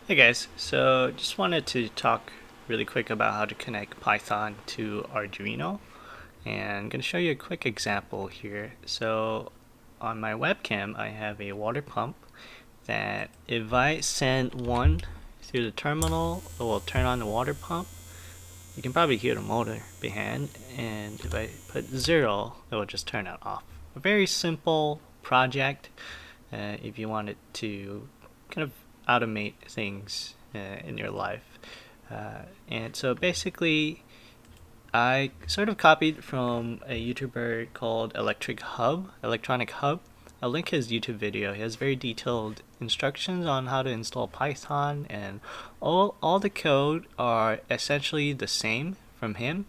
Hey guys, so just wanted to talk really quick about how to connect Python to Arduino, and I'm going to show you a quick example here. So on my webcam I have a water pump that if I send one through the terminal, it will turn on the water pump. You can probably hear the motor behind, and if I put 0, it will just turn it off. A very simple project if you wanted to kind of automate things in your life. And so basically, I sort of copied from a YouTuber called Electronic Hub. I'll link his YouTube video. He has very detailed instructions on how to install Python, and all the code are essentially the same from him,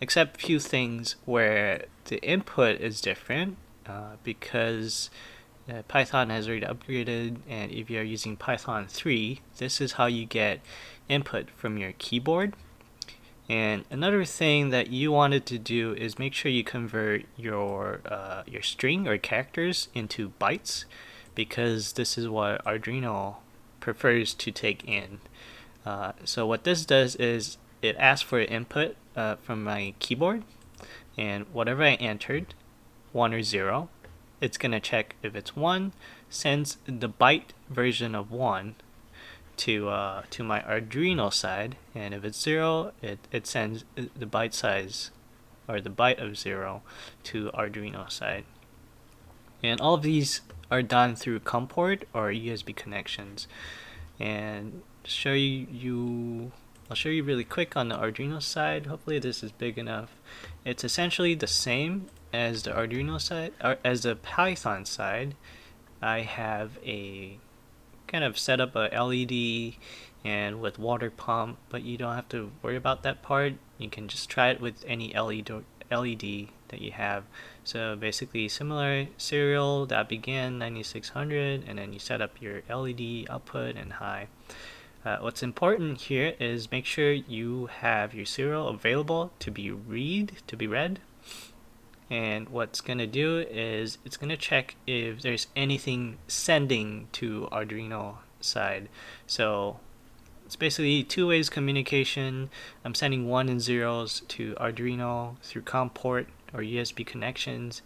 except a few things where the input is different because Python has already upgraded, and if you're using Python 3, this is how you get input from your keyboard. And another thing that you wanted to do is make sure you convert your string or characters into bytes, because this is what Arduino prefers to take in. So what this does is it asks for input from my keyboard, and whatever I entered, 1 or 0, it's going to check if it's 1, sends the byte version of 1 to my Arduino side, and if it's 0, it sends the byte size or the byte of 0 to Arduino side. And all of these are done through COM port or USB connections. And I'll show you really quick on the Arduino side. Hopefully this is big enough. It's essentially the same as the Arduino side, or as the Python side. I have a kind of set up a LED and with water pump, but you don't have to worry about that part. You can just try it with any LED that you have. So basically similar serial that began 9600, and then you set up your LED output and high. What's important here is make sure you have your serial available to be read. And what's going to do is it's going to check if there's anything sending to Arduino side. So it's basically two ways communication. I'm sending 1 and 0s to Arduino through COM port or USB connections,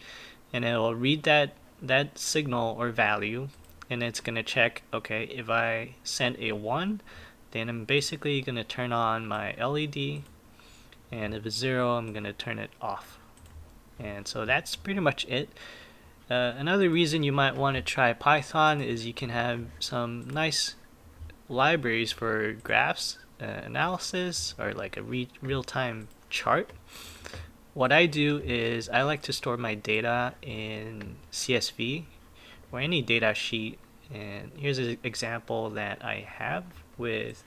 and it will read that signal or value, and it's going to check, okay, if I send a 1, then I'm basically going to turn on my LED, and if it's 0, I'm going to turn it off. And so that's pretty much it. Another reason you might want to try Python is you can have some nice libraries for graphs analysis, or like a real-time chart. What I do is I like to store my data in CSV or any data sheet, and here's an example that I have with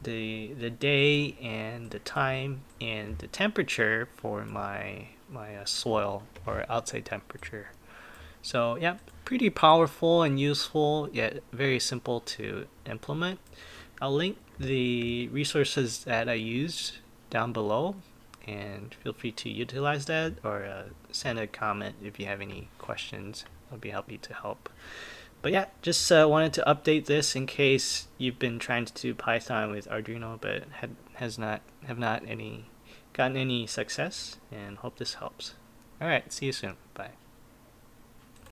the day and the time and the temperature for my soil or outside temperature. So yeah, pretty powerful and useful, yet very simple to implement. I'll link the resources that I used down below, and feel free to utilize that, or send a comment if you have any questions. I'll be happy to help. But yeah, just wanted to update this in case you've been trying to do Python with Arduino but have not gotten any success, and hope this helps. All right, see you soon. Bye.